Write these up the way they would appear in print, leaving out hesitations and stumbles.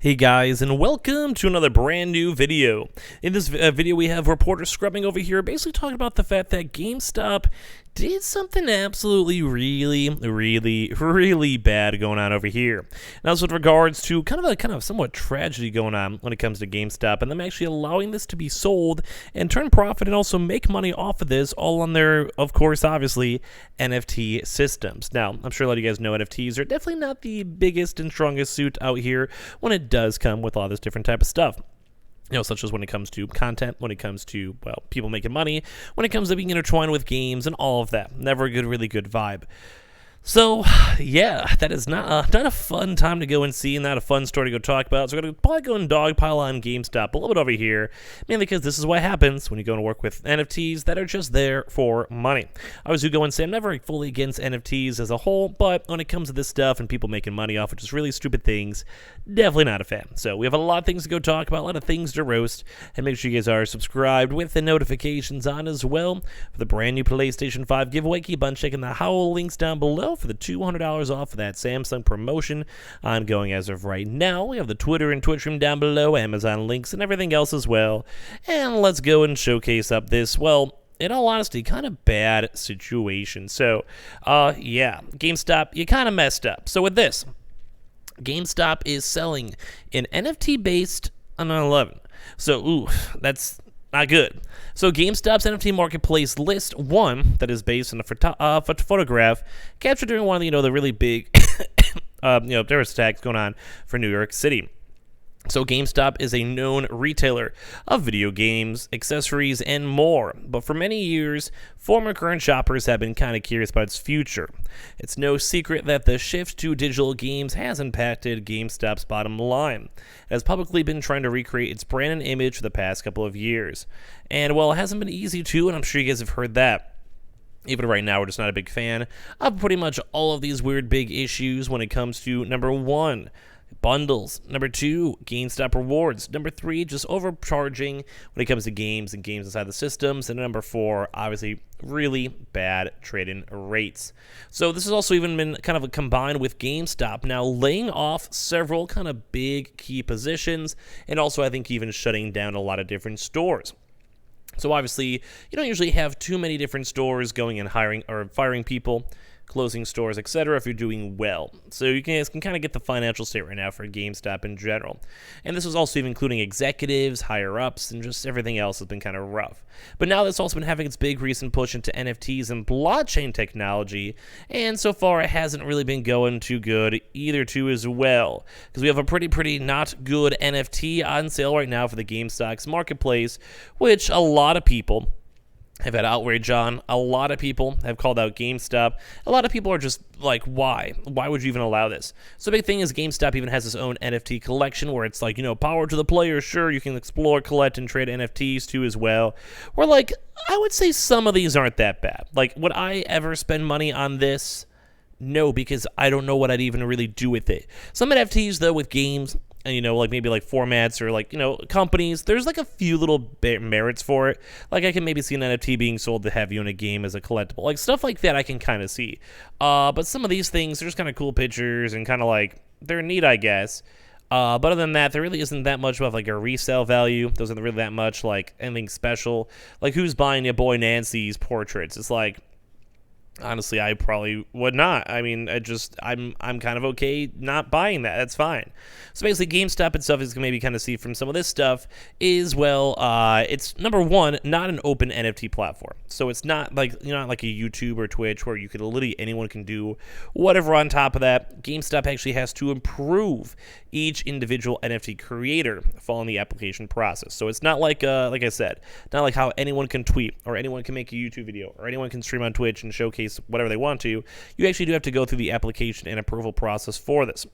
Hey guys, and welcome to another brand new video. In this video we have reporter scrubbing over here basically talking about the fact that GameStop did something absolutely really bad going on over here. Now this with regards to kind of somewhat tragedy going on when it comes to GameStop and them actually allowing this to be sold and turn profit and also make money off of this all on their, of course, obviously, NFT systems. Now, I'm sure a lot of you guys know NFTs are definitely not the biggest and strongest suit out here when it does come with all this different type of stuff. You know, such as when it comes to content, when it comes to, well, people making money, when it comes to being intertwined with games and all of that. Never a really good vibe. So, yeah, that is not a fun time to go and see, and not a fun story to go talk about. So we're going to probably go and dogpile on GameStop a little bit over here, mainly because this is what happens when you go and work with NFTs that are just there for money. I was go and say I'm never fully against NFTs as a whole, but when it comes to this stuff and people making money off of just really stupid things, definitely not a fan. So we have a lot of things to go talk about, a lot of things to roast, and make sure you guys are subscribed with the notifications on as well for the brand new PlayStation 5 giveaway. Keep on checking the Howl links down below for the $200 off of that Samsung promotion ongoing as of right now. We have the Twitter and Twitch room down below, Amazon links, and everything else as well. And let's go and showcase up this, well, in all honesty, kind of bad situation. So, yeah, GameStop, you kind of messed up. So with this, GameStop is selling an NFT-based 9/11. So, that's not good. So GameStop's NFT marketplace list one that is based on a photograph captured during one of the really big terrorist attacks going on for New York City. So GameStop is a known retailer of video games, accessories, and more. But for many years, former current shoppers have been kind of curious about its future. It's no secret that the shift to digital games has impacted GameStop's bottom line. It has publicly been trying to recreate its brand and image for the past couple of years. And while it hasn't been easy to, and I'm sure you guys have heard that, even right now, we're just not a big fan of pretty much all of these weird big issues when it comes to, number one, bundles. Number two, GameStop rewards. Number three, just overcharging when it comes to games and games inside the systems. And number four, obviously, really bad trade-in rates. So this has also even been kind of combined with GameStop now laying off several kind of big key positions, and also I think even shutting down a lot of different stores. So obviously, you don't usually have too many different stores going and hiring or firing people, closing stores, etc. if you're doing well. So you guys can kind of get the financial state right now for GameStop in general. And this was also even including executives, higher-ups, and just everything else has been kind of rough. But now that's also been having its big recent push into NFTs and blockchain technology, and so far it hasn't really been going too good either too as well. Because we have a pretty not good NFT on sale right now for the GameStop's marketplace, which a lot of people have had outrage on. A lot of people have called out GameStop. A lot of people are just like, why? Why would you even allow this? So the big thing is GameStop even has its own NFT collection where it's like, power to the player. Sure, you can explore, collect, and trade NFTs too as well. Where, like, I would say some of these aren't that bad. Like, would I ever spend money on this? No, because I don't know what I'd even really do with it. Some NFTs, though, with games, and like maybe like formats or like companies, there's like a few little merits for it. Like I can maybe see an NFT being sold to have you in a game as a collectible, like stuff like that I can kind of see. But some of these things, there's kind of cool pictures and kind of like they're neat, I guess. But other than that, there really isn't that much of like a resale value. There isn't really that much like anything special. Like who's buying your boy Nancy's portraits? It's like, honestly, I probably would not. I mean, I'm kind of okay not buying that. That's fine. So basically, GameStop itself, is maybe kind of see from some of this stuff, is, well, it's, number one, not an open NFT platform. So it's not like, not like a YouTube or Twitch where you could literally, anyone can do whatever on top of that. GameStop actually has to improve each individual NFT creator following the application process. So it's not like I said, not like how anyone can tweet or anyone can make a YouTube video or anyone can stream on Twitch and showcase whatever they want to. You actually do have to go through the application and approval process for this.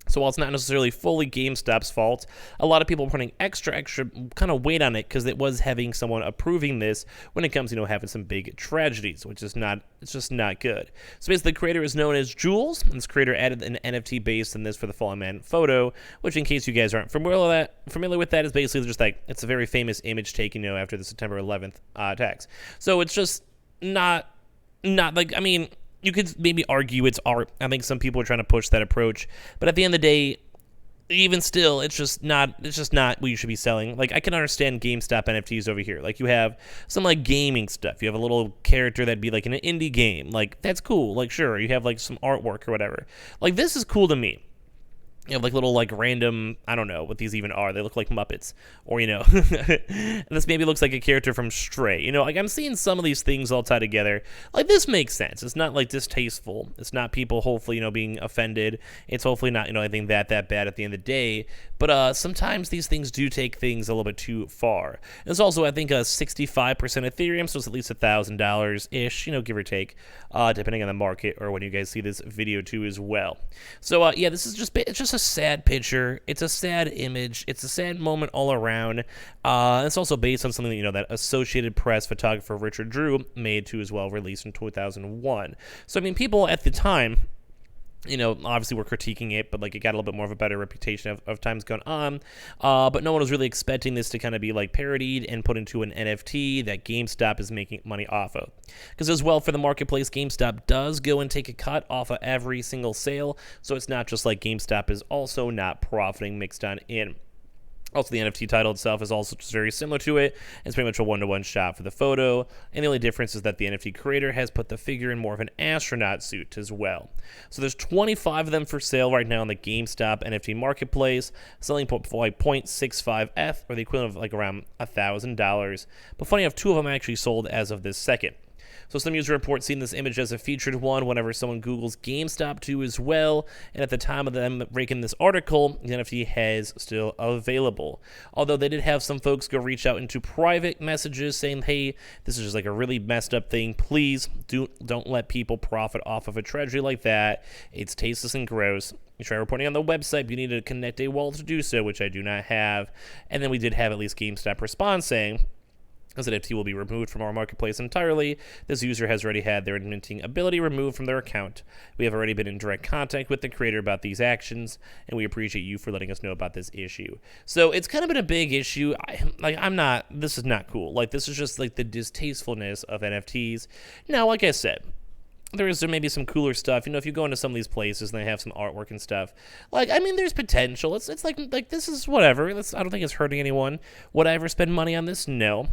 So while it's not necessarily fully GameStop's fault, a lot of people are putting extra kind of weight on it because it was having someone approving this when it comes to having some big tragedies, which is it's just not good. So basically, the creator is known as Jules, and this creator added an NFT based on this for the Fallen Man photo, which, in case you guys aren't familiar with that, is basically just like it's a very famous image taken after the September 11th attacks. So it's just not like, I mean, you could maybe argue it's art. I think some people are trying to push that approach. But at the end of the day, even still, it's just not what you should be selling. Like, I can understand GameStop NFTs over here. Like, you have some like gaming stuff. You have a little character that'd be like in an indie game. Like, that's cool. Like, sure, you have like some artwork or whatever. Like, this is cool to me. You have like little like random, I don't know what these even are. They look like Muppets, or and this maybe looks like a character from Stray. Like I'm seeing some of these things all tied together. Like this makes sense. It's not like distasteful. It's not people hopefully being offended. It's hopefully not anything that bad at the end of the day. But sometimes these things do take things a little bit too far. There's also I think 65% Ethereum, so it's at least $1,000 ish, give or take, depending on the market or when you guys see this video too as well. So yeah, this is it's just a sad picture. It's a sad image. It's a sad moment all around. It's also based on something that Associated Press photographer Richard Drew made too as well, released in 2001. So I mean, people at the time, obviously we're critiquing it, but like it got a little bit more of a better reputation of times gone on. But no one was really expecting this to kind of be like parodied and put into an NFT that GameStop is making money off of. Because as well for the marketplace, GameStop does go and take a cut off of every single sale. So it's not just like GameStop is also not profiting mixed on in. Also, the NFT title itself is also just very similar to it. It's pretty much a one-to-one shot for the photo, and the only difference is that the NFT creator has put the figure in more of an astronaut suit as well. So there's 25 of them for sale right now on the GameStop NFT marketplace, selling for like 0.65 ETH, or the equivalent of like around $1,000. But funny enough, 2 of them actually sold as of this second. So some user reports seen this image as a featured one whenever someone Googles GameStop too as well, and at the time of them making this article, the NFT has still available. Although they did have some folks go reach out into private messages saying, hey, this is just like a really messed up thing. Please don't let people profit off of a treasury like that. It's tasteless and gross. You try reporting on the website, but you need to connect a wallet to do so, which I do not have. And then we did have at least GameStop respond saying, as NFT will be removed from our marketplace entirely. This user has already had their minting ability removed from their account. We have already been in direct contact with the creator about these actions, and we appreciate you for letting us know about this issue. So it's kind of been a big issue. This is not cool. Like, this is just like the distastefulness of NFTs. Now, like I said, there may be some cooler stuff. If you go into some of these places and they have some artwork and stuff, there's potential. It's like this is whatever. I don't think it's hurting anyone. Would I ever spend money on this? No.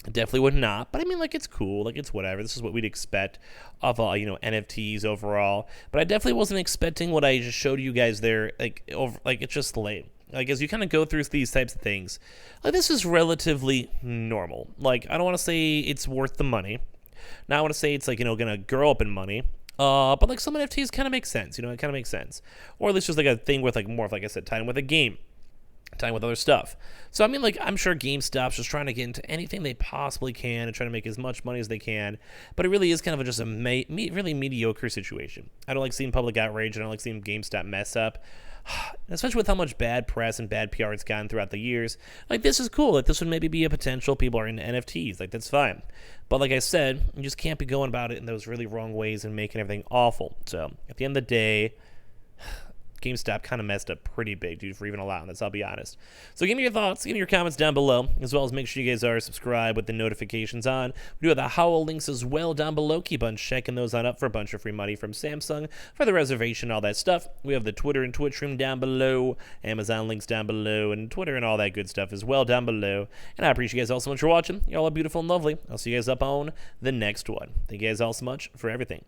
Definitely would not, but it's cool, it's whatever. This is what we'd expect of NFTs overall. But I definitely wasn't expecting what I just showed you guys there. It's just lame. As you kind of go through these types of things, this is relatively normal. I don't want to say it's worth the money. Now I want to say it's gonna grow up in money. But some NFTs kind of make sense. It kind of makes sense, or at least just a thing with more of, like I said, time with a game. Time with other stuff. So I'm sure GameStop's just trying to get into anything they possibly can and trying to make as much money as they can, but it really is kind of just a really mediocre situation. I don't like seeing public outrage, and I don't like seeing GameStop mess up, especially with how much bad press and bad PR it's gotten throughout the years. This is cool. This would maybe be a potential. People are into NFTs. That's fine. But like I said, you just can't be going about it in those really wrong ways and making everything awful. So at the end of the day, GameStop kind of messed up pretty big, dude, for even allowing this, I'll be honest. So give me your thoughts, give me your comments down below, as well as make sure you guys are subscribed with the notifications on. We do have the Howl links as well down below. Keep on checking those on up for a bunch of free money from Samsung for the reservation, all that stuff. We have the Twitter and Twitch room down below, Amazon links down below, and Twitter and all that good stuff as well down below. And I appreciate you guys all so much for watching. Y'all are beautiful and lovely. I'll see you guys up on the next one. Thank you guys all so much for everything.